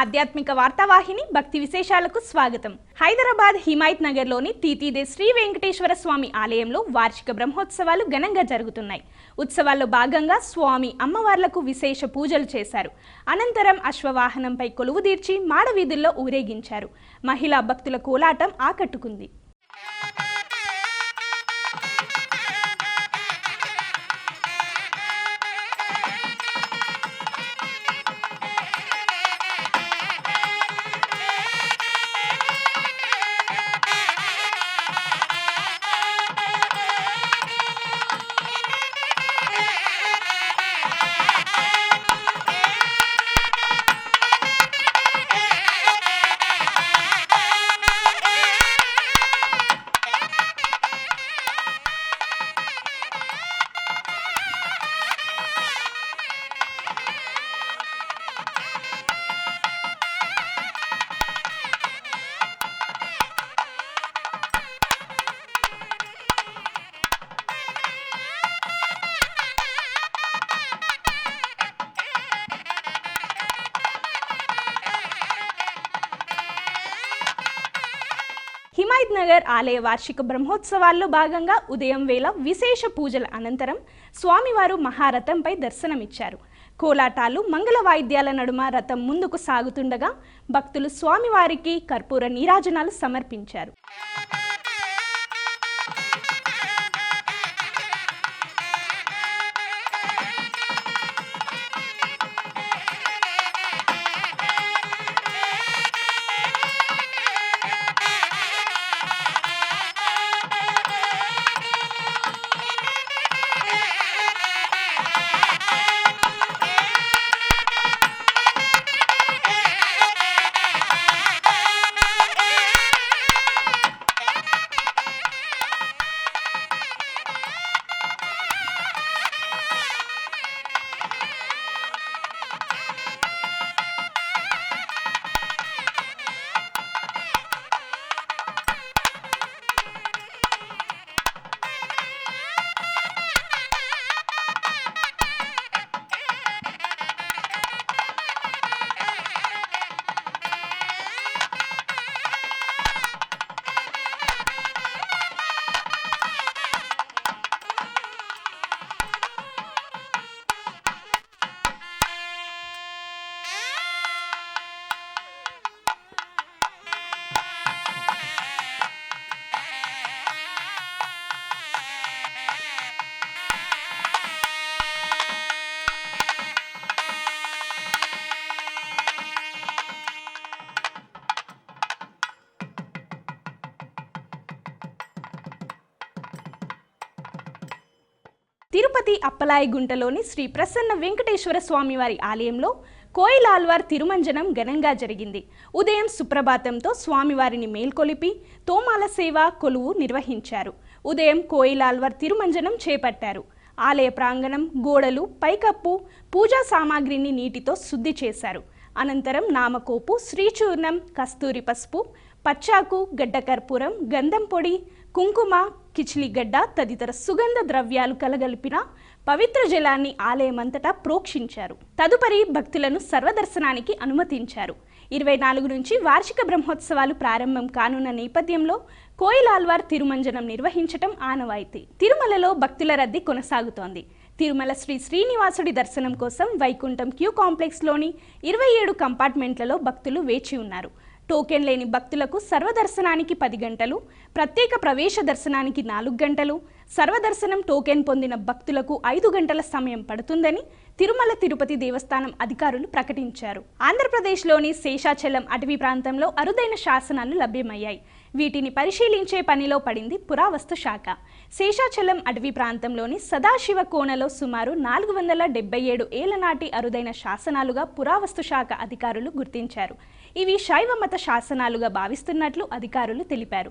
ఆధ్యాత్మిక వార్తావాహిని భక్తి విశేషాలకు స్వాగతం. హైదరాబాద్ హిమాయత్ నగర్లోని తీతీదే శ్రీ వెంకటేశ్వర స్వామి ఆలయంలో వార్షిక బ్రహ్మోత్సవాలు ఘనంగా జరుగుతున్నాయి. ఉత్సవాల్లో భాగంగా స్వామి అమ్మవార్లకు విశేష పూజలు చేశారు. అనంతరం అశ్వవాహనంపై కొలువుదీర్చి మాడవీధుల్లో ఊరేగించారు. మహిళా భక్తుల కోలాటం ఆకట్టుకుంది. హిమాయత్ నగర్ ఆలయ వార్షిక బ్రహ్మోత్సవాల్లో భాగంగా ఉదయం వేళ విశేష పూజల అనంతరం స్వామివారు మహారథంపై దర్శనమిచ్చారు. కోలాటాలు, మంగళ వాయిద్యాల నడుమ రథం ముందుకు సాగుతుండగా భక్తులు స్వామివారికి కర్పూర నీరాజనాలు సమర్పించారు. తిరుపతి అప్పలాయగుంటలోని శ్రీ ప్రసన్న వెంకటేశ్వర స్వామివారి ఆలయంలో కోయిలాల్వార్ తిరుమంజనం ఘనంగా జరిగింది. ఉదయం సుప్రభాతంతో స్వామివారిని మేల్కొలిపి తోమాల సేవ కొలువు నిర్వహించారు. ఉదయం కోయిలాల్వార్ తిరుమంజనం చేపట్టారు. ఆలయ ప్రాంగణం, గోడలు, పైకప్పు, పూజా సామాగ్రిని నీటితో శుద్ధి చేశారు. అనంతరం నామకోపు, శ్రీచూర్ణం, కస్తూరి పసుపు, పచ్చాకు, గడ్డ కర్పూరం, గంధం పొడి, కుంకుమ, కిచిలిగడ్డ తదితర సుగంధ ద్రవ్యాలు కలగలిపిన పవిత్ర జలాన్ని ఆలయమంతటా ప్రోక్షించారు. తదుపరి భక్తులను సర్వదర్శనానికి అనుమతించారు. 24 నుంచి వార్షిక బ్రహ్మోత్సవాలు ప్రారంభం కానున్న నేపథ్యంలో కోయిలాల్వార్ తిరుమంజనం నిర్వహించటం ఆనవాయితీ. తిరుమలలో భక్తుల రద్దీ కొనసాగుతోంది. తిరుమల శ్రీ శ్రీనివాసుడి దర్శనం కోసం వైకుంఠం క్యూ కాంప్లెక్స్లోని 27 కంపార్ట్మెంట్లలో భక్తులు వేచి ఉన్నారు. టోకెన్ లేని భక్తులకు సర్వదర్శనానికి 10 గంటలు, ప్రత్యేక ప్రవేశ దర్శనానికి 4 గంటలు, సర్వదర్శనం టోకెన్ పొందిన భక్తులకు 5 గంటల సమయం పడుతుందని తిరుమల తిరుపతి దేవస్థానం అధికారులు ప్రకటించారు. ఆంధ్రప్రదేశ్లోని శేషాచలం అటవీ ప్రాంతంలో అరుదైన శాసనాలు లభ్యమయ్యాయి. వీటిని పరిశీలించే పనిలో పడింది పురావస్తు శాఖ. శేషాచలం అటవీ ప్రాంతంలోని సదాశివ కోనలో సుమారు 477 ఏళ్ల నాటి అరుదైన శాసనాలుగా పురావస్తు శాఖ అధికారులు గుర్తించారు. ఇవి శైవ మత శాసనాలుగా భావిస్తున్నట్లు అధికారులు తెలిపారు.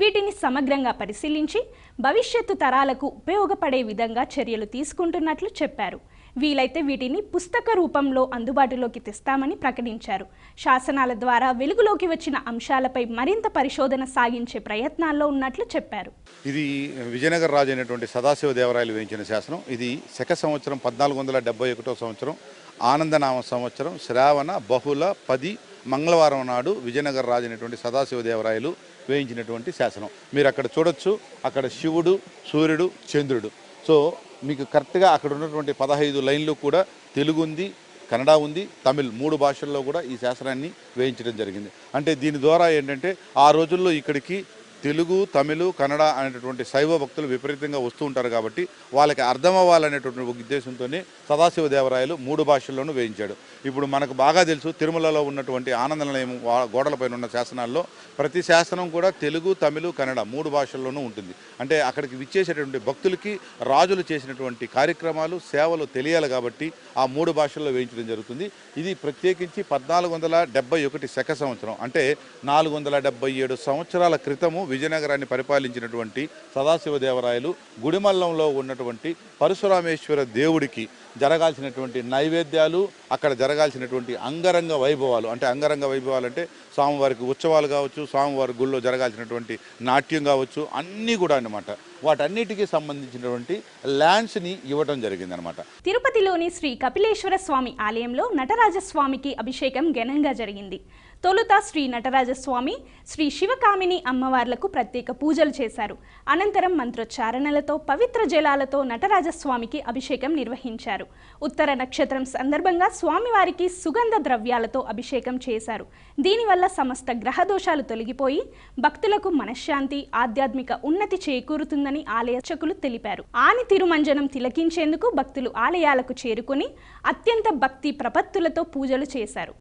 వీటిని సమగ్రంగా పరిశీలించి భవిష్యత్తు తరాలకు ఉపయోగపడే విధంగా చర్యలు తీసుకుంటున్నట్లు చెప్పారు. వీలైతే వీటిని పుస్తక రూపంలో అందుబాటులోకి తెస్తామని ప్రకటించారు. శాసనాల ద్వారా వెలుగులోకి వచ్చిన అంశాలపై మరింత పరిశోధన సాగించే ప్రయత్నాల్లో ఉన్నట్లు చెప్పారు. ఇది విజయనగర రాజు అయినటువంటి సదాశివ దేవరాయలు వేయించిన శాసనం. ఇది శక సంవత్సరం 1471 సంవత్సరం ఆనందనామ సంవత్సరం శ్రావణ బహుళ 10 మంగళవారం నాడు విజయనగర రాజు అయినటువంటి సదాశివదేవరాయలు వేయించినటువంటి శాసనం. మీరు అక్కడ చూడొచ్చు, అక్కడ శివుడు, సూర్యుడు, చంద్రుడు. సో మీకు కరెక్ట్గా అక్కడ ఉన్నటువంటి 15 లైన్లు కూడా తెలుగు ఉంది, కన్నడ ఉంది, తమిళ్ 3 భాషల్లో కూడా ఈ శాసనాన్ని వేయించడం జరిగింది. అంటే దీని ద్వారా ఏంటంటే ఆ రోజుల్లో ఇక్కడికి తెలుగు, తమిళ్, కన్నడ అనేటటువంటి శైవ భక్తులు విపరీతంగా వస్తూ ఉంటారు కాబట్టి వాళ్ళకి అర్థం అవ్వాలనేటువంటి ఉద్దేశంతోనే సదాశివదేవరాయలు 3 భాషల్లోనూ వేయించాడు. ఇప్పుడు మనకు బాగా తెలుసు తిరుమలలో ఉన్నటువంటి ఆనంద నిలయం గోడలపైన ఉన్న శాసనాల్లో ప్రతి శాసనం కూడా తెలుగు, తమిళ్, కన్నడ 3 భాషల్లోనూ ఉంటుంది. అంటే అక్కడికి విచ్చేసేటటువంటి భక్తులకి రాజులు చేసినటువంటి కార్యక్రమాలు, సేవలు తెలియాలి కాబట్టి ఆ 3 భాషల్లో వేయించడం జరుగుతుంది. ఇది ప్రత్యేకించి 1471 శక సంవత్సరం, అంటే 477 సంవత్సరాల క్రితము విజయనగరాన్ని పరిపాలించినటువంటి సదాశివదేవరాయలు గుడిమల్లంలో ఉన్నటువంటి పరశురామేశ్వర దేవుడికి జరగాల్సినటువంటి నైవేద్యాలు, అక్కడ జరగాల్సినటువంటి అంగరంగ వైభవాలు, అంటే అంగరంగ వైభవాలు అంటే స్వామివారికి ఉత్సవాలు కావచ్చు, స్వామివారి గుళ్ళో జరగాల్సినటువంటి నాట్యం కావచ్చు, అన్నీ కూడా అన్నమాట. వాటన్నిటికీ సంబంధించినటువంటి ల్యాండ్స్ని ఇవ్వడం జరిగిందనమాట. తిరుపతిలోని శ్రీ కపిలేశ్వర స్వామి ఆలయంలో నటరాజస్వామికి అభిషేకం ఘనంగా జరిగింది. తొలుత శ్రీ నటరాజస్వామి, శ్రీ శివకామిని అమ్మవార్లకు ప్రత్యేక పూజలు చేశారు. అనంతరం మంత్రోచ్చారణలతో, పవిత్ర జలాలతో నటరాజస్వామికి అభిషేకం నిర్వహించారు. ఉత్తర నక్షత్రం సందర్భంగా స్వామివారికి సుగంధ ద్రవ్యాలతో అభిషేకం చేశారు. దీనివల్ల సమస్త గ్రహ దోషాలు తొలగిపోయి భక్తులకు మనశ్శాంతి, ఆధ్యాత్మిక ఉన్నతి చేకూరుతుందని ఆలయ అర్చకులు తెలిపారు. ఆని తిరుమంజనం తిలకించేందుకు భక్తులు ఆలయాలకు చేరుకుని అత్యంత భక్తి ప్రపత్తులతో పూజలు చేశారు.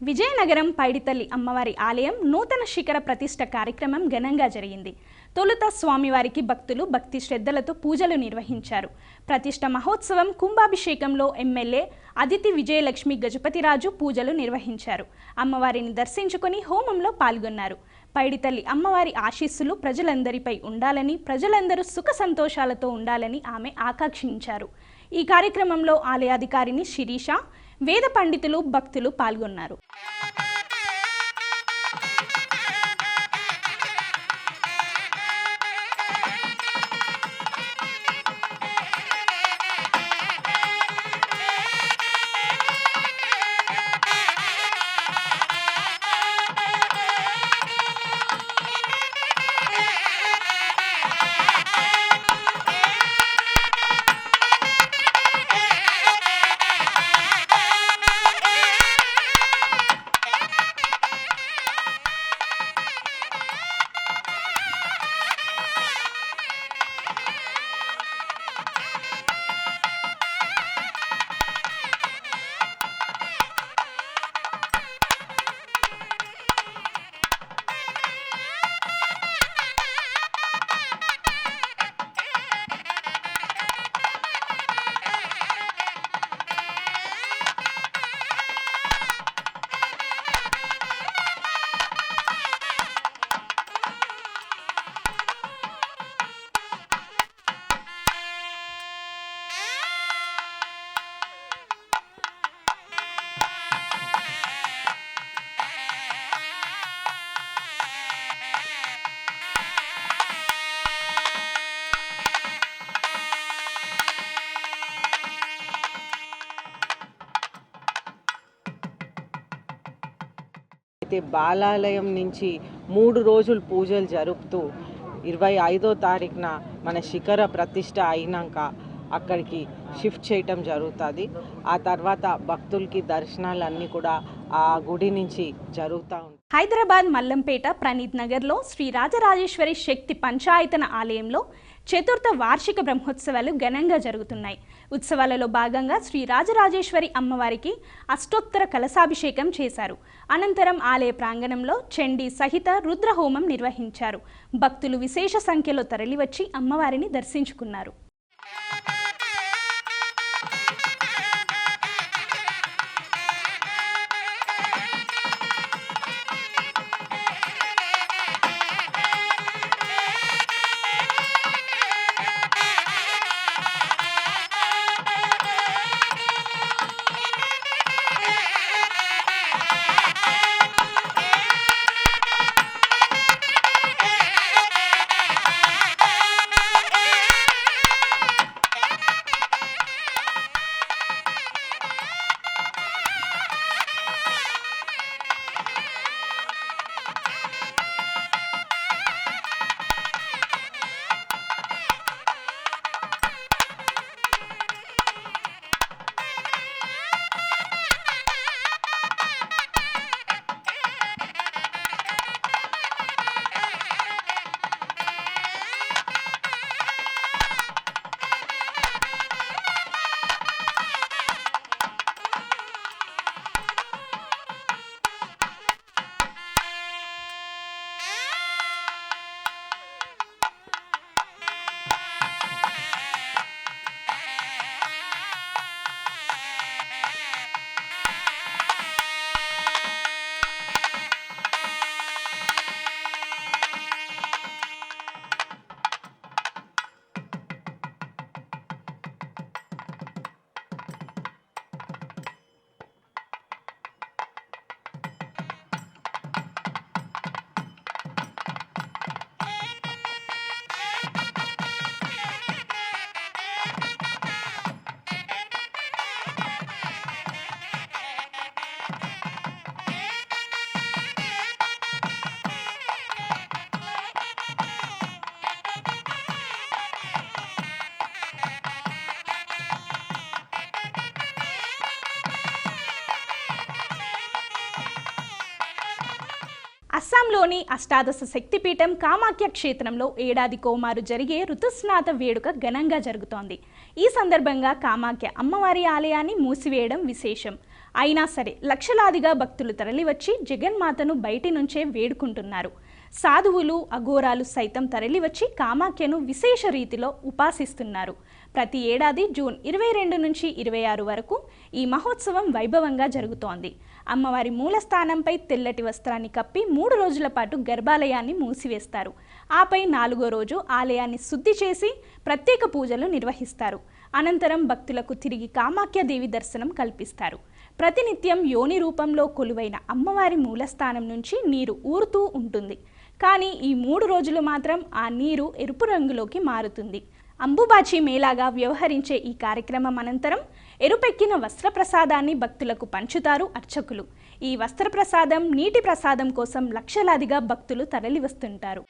విజయనగరం పైడితల్లి అమ్మవారి ఆలయం నూతన శిఖర ప్రతిష్ఠ కార్యక్రమం ఘనంగా జరిగింది. తొలుత స్వామివారికి భక్తులు భక్తి శ్రద్ధలతో పూజలు నిర్వహించారు. ప్రతిష్ఠ మహోత్సవం కుంభాభిషేకంలో ఎమ్మెల్యే అదితి విజయలక్ష్మి గజపతిరాజు పూజలు నిర్వహించారు. అమ్మవారిని దర్శించుకొని హోమంలో పాల్గొన్నారు. పైడితల్లి అమ్మవారి ఆశీస్సులు ప్రజలందరిపై ఉండాలని, ప్రజలందరూ సుఖ సంతోషాలతో ఉండాలని ఆమె ఆకాంక్షించారు. ఈ కార్యక్రమంలో ఆలయాధికారిని శిరీష, వేద పండితులు, భక్తులు పాల్గొన్నారు. అలాగే బాలాలయం నుంచి 3 రోజులు పూజలు జరుపుతూ 25వ తారీఖున మన శిఖర ప్రతిష్ట అయినాక అక్కడికి షిఫ్ట్ చేయటం జరుగుతుంది. ఆ తర్వాత భక్తులకి దర్శనాలన్నీ కూడా ఆ గుడి నుంచి జరుగుతూ ఉంటాయి. హైదరాబాద్ మల్లంపేట ప్రణీత్ నగర్లో శ్రీ రాజరాజేశ్వరి శక్తి పంచాయతన ఆలయంలో చతుర్థ వార్షిక బ్రహ్మోత్సవాలు ఘనంగా జరుగుతున్నాయి. ఉత్సవాలలో భాగంగా శ్రీ రాజరాజేశ్వరి అమ్మవారికి అష్టోత్తర కలశాభిషేకం చేశారు. అనంతరం ఆలయ ప్రాంగణంలో చండీ సహిత రుద్రహోమం నిర్వహించారు. భక్తులు విశేష సంఖ్యలో తరలివచ్చి అమ్మవారిని దర్శించుకున్నారు. అస్సాంలోని అష్టాదశ శక్తిపీఠం కామాఖ్య క్షేత్రంలో ఏడాది కోమారు జరిగే ఋతుస్నాత వేడుక ఘనంగా జరుగుతోంది. ఈ సందర్భంగా కామాఖ్య అమ్మవారి ఆలయాన్ని మూసివేయడం విశేషం. అయినా సరే లక్షలాదిగా భక్తులు తరలివచ్చి జగన్మాతను బయటి నుంచే వేడుకుంటున్నారు. సాధువులు అఘోరాలు సైతం తరలివచ్చి కామాఖ్యను విశేష రీతిలో ఉపాసిస్తున్నారు. ప్రతి ఏడాది జూన్ 22 నుంచి 26 వరకు ఈ మహోత్సవం వైభవంగా జరుగుతోంది. అమ్మవారి మూలస్థానంపై తెల్లటి వస్త్రాన్ని కప్పి 3 రోజుల పాటు గర్భాలయాన్ని మూసివేస్తారు. ఆపై 4వ రోజు ఆలయాన్ని శుద్ధి చేసి ప్రత్యేక పూజలు నిర్వహిస్తారు. అనంతరం భక్తులకు తిరిగి కామాఖ్యాదేవి దర్శనం కల్పిస్తారు. ప్రతినిత్యం యోని రూపంలో కొలువైన అమ్మవారి మూలస్థానం నుంచి నీరు ఊరుతూ ఉంటుంది. కానీ ఈ 3 రోజులు మాత్రం ఆ నీరు ఎరుపు రంగులోకి మారుతుంది. అంబుబాచి మేళాగా వ్యవహరించే ఈ కార్యక్రమం అనంతరం ఎరుపెక్కిన వస్త్రప్రసాదాన్ని భక్తులకు పంచుతారు అర్చకులు. ఈ వస్త్రప్రసాదం నీటి ప్రసాదం కోసం లక్షలాదిగా భక్తులు తరలివస్తుంటారు.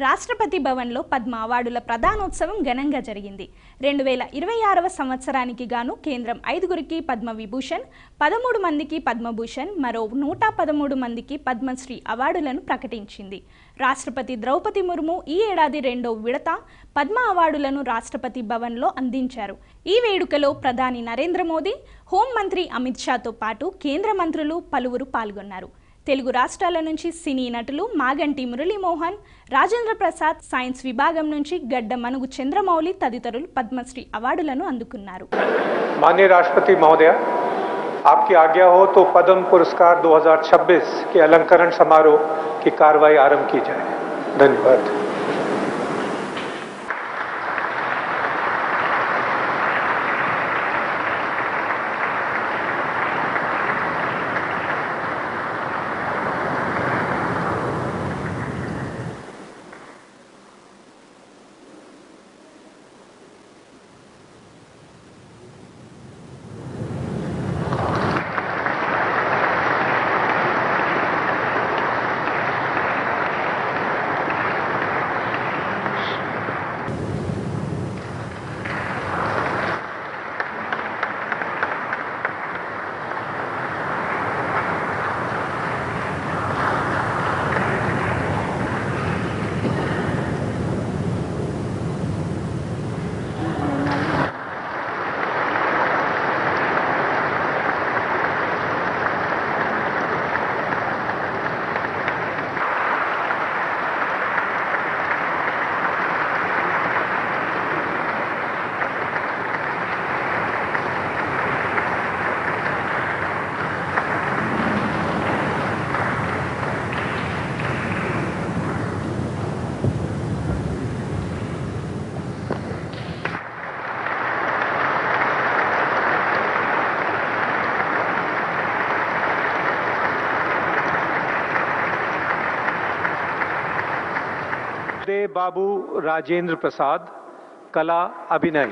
రాష్ట్రపతి భవన్లో పద్మ అవార్డుల ప్రధానోత్సవం ఘనంగా జరిగింది. 2026వ సంవత్సరానికి గాను కేంద్రం 5గురికి పద్మవిభూషణ్, 13 మందికి పద్మభూషణ్, మరో 113 మందికి పద్మశ్రీ అవార్డులను ప్రకటించింది. రాష్ట్రపతి ద్రౌపది ముర్ము ఈ ఏడాది 2వ విడత పద్మ అవార్డులను రాష్ట్రపతి భవన్లో అందించారు. ఈ వేడుకలో ప్రధాని నరేంద్ర మోదీ, హోంమంత్రి అమిత్ షాతో పాటు కేంద్ర మంత్రులు పలువురు పాల్గొన్నారు. తెలుగు రాష్ట్రాల నుంచి సినీ నటులు మాగంటి మురళీమోహన్, రాజేంద్ర ప్రసాద్, సైన్స్ విభాగం నుంచి గడ్డ మనుగు చంద్రమౌళి తదితరులు పద్మశ్రీ అవార్డులను అందుకున్నారు. माननीय राष्ट्रपति महोदय, आपकी आज्ञा हो तो पद्म पुरस्कार 2026 के अलंकरण समारोह की कार्रवाई आरंभ की जाए. धन्यवाद. बाबू राजेंद्र प्रसाद, कला अभिनय.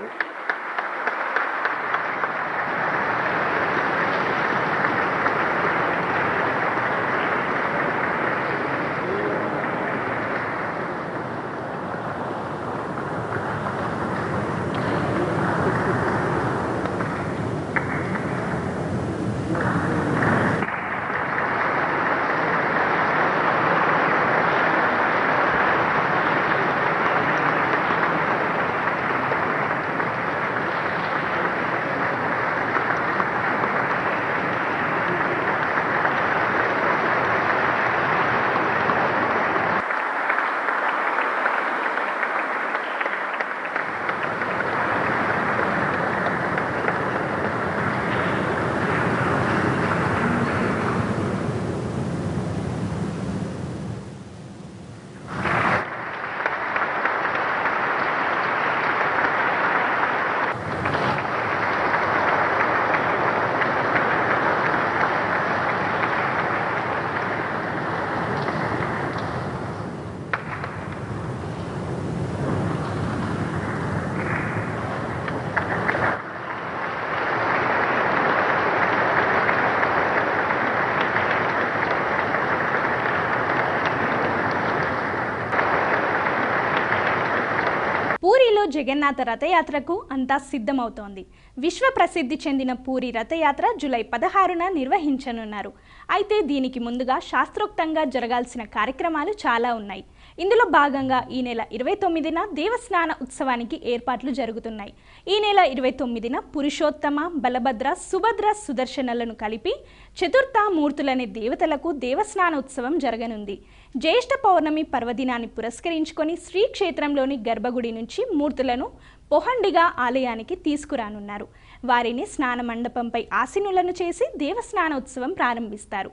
పూరిలో జగన్నాథ రథయాత్రకు అంతా సిద్ధమవుతోంది. విశ్వ ప్రసిద్ధి చెందిన పూరి రథయాత్ర జూలై 16న నిర్వహించనున్నారు. అయితే దీనికి ముందుగా శాస్త్రోక్తంగా జరగాల్సిన కార్యక్రమాలు చాలా ఉన్నాయి. ఇందులో భాగంగా ఈ నెల 29న దేవస్నాన ఉత్సవానికి ఏర్పాట్లు జరుగుతున్నాయి. ఈ నెల 29న పురుషోత్తమ, బలభద్ర, సుభద్ర, సుదర్శనలను కలిపి చతుర్థ మూర్తులనే దేవతలకు దేవస్నాన ఉత్సవం జరగనుంది. జ్యేష్ఠ పౌర్ణమి పర్వదినాన్ని పురస్కరించుకొని శ్రీక్షేత్రంలోని గర్భగుడి నుంచి మూర్తులను పొహండిగా ఆలయానికి తీసుకురానున్నారు. వారిని స్నాన మండపంపై ఆసీనులను చేసి దేవస్నాన ఉత్సవం ప్రారంభిస్తారు.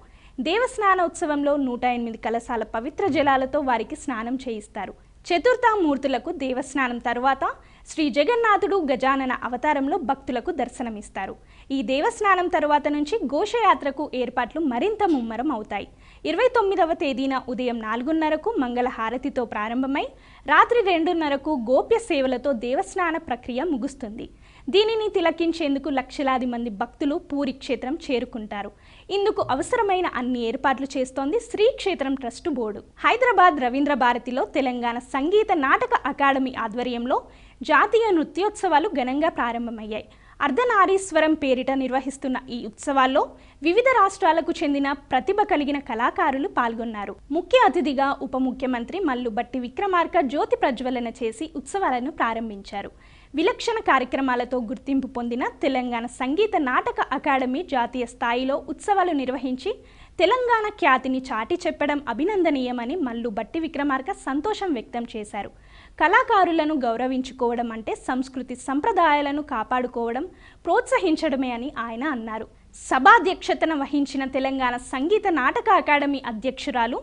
దేవస్నాన ఉత్సవంలో 108 కలశాల పవిత్ర జలాలతో వారికి స్నానం చేయిస్తారు. చతుర్థ మూర్తులకు దేవస్నానం తరువాత శ్రీ జగన్నాథుడు గజానన అవతారంలో భక్తులకు దర్శనమిస్తారు. ఈ దేవస్నానం తరువాత నుంచి ఘోషయాత్రకు ఏర్పాట్లు మరింత ముమ్మరం అవుతాయి. 29వ తేదీన ఉదయం 4:30కు మంగళ హారతితో ప్రారంభమై రాత్రి 2:30కు గోప్య సేవలతో దేవస్నాన ప్రక్రియ ముగుస్తుంది. దీనిని తిలకించేందుకు లక్షలాది మంది భక్తులు పూరి క్షేత్రం చేరుకుంటారు. ఇందుకు అవసరమైన అన్ని ఏర్పాట్లు చేస్తోంది శ్రీక్షేత్రం ట్రస్ట్ బోర్డు. హైదరాబాద్ రవీంద్ర భారతిలో తెలంగాణ సంగీత నాటక అకాడమీ ఆధ్వర్యంలో జాతీయ నృత్యోత్సవాలు ఘనంగా ప్రారంభమయ్యాయి. అర్ధనారీశ్వరం పేరిట నిర్వహిస్తున్న ఈ ఉత్సవాల్లో వివిధ రాష్ట్రాలకు చెందిన ప్రతిభ కలిగిన కళాకారులు పాల్గొన్నారు. ముఖ్య అతిథిగా ఉప ముఖ్యమంత్రి మల్లుబట్టి విక్రమార్క జ్యోతి ప్రజ్వలన చేసి ఉత్సవాలను ప్రారంభించారు. విలక్షణ కార్యక్రమాలతో గుర్తింపు పొందిన తెలంగాణ సంగీత నాటక అకాడమీ జాతీయ స్థాయిలో ఉత్సవాలు నిర్వహించి తెలంగాణ ఖ్యాతిని చాటి చెప్పడం అభినందనీయమని మల్లు భట్టి విక్రమార్క సంతోషం వ్యక్తం చేశారు. కళాకారులను గౌరవించుకోవడం అంటే సంస్కృతి సంప్రదాయాలను కాపాడుకోవడం, ప్రోత్సహించడమే అని ఆయన అన్నారు. సభాధ్యక్షతన వహించిన తెలంగాణ సంగీత నాటక అకాడమీ అధ్యక్షురాలు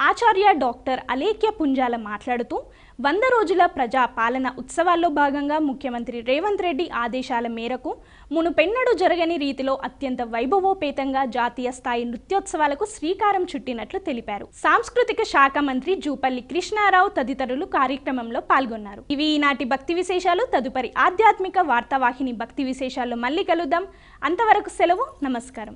ఆచార్య డాక్టర్ అలేఖ్య పుంజాల మాట్లాడుతూ 100 రోజుల ప్రజా పాలన ఉత్సవాల్లో భాగంగా ముఖ్యమంత్రి రేవంత్ రెడ్డి ఆదేశాల మేరకు మునుపెన్నడూ జరగని రీతిలో అత్యంత వైభవోపేతంగా జాతీయ స్థాయి నృత్యోత్సవాలకు శ్రీకారం చుట్టినట్లు తెలిపారు. సాంస్కృతిక శాఖ మంత్రి జూపల్లి కృష్ణారావు తదితరులు కార్యక్రమంలో పాల్గొన్నారు. ఇవి ఈనాటి భక్తి విశేషాలు. తదుపరి ఆధ్యాత్మిక వార్తావాహిని భక్తి విశేషాల్లో మళ్ళీ కలుద్దాం. అంతవరకు సెలవు. నమస్కారం.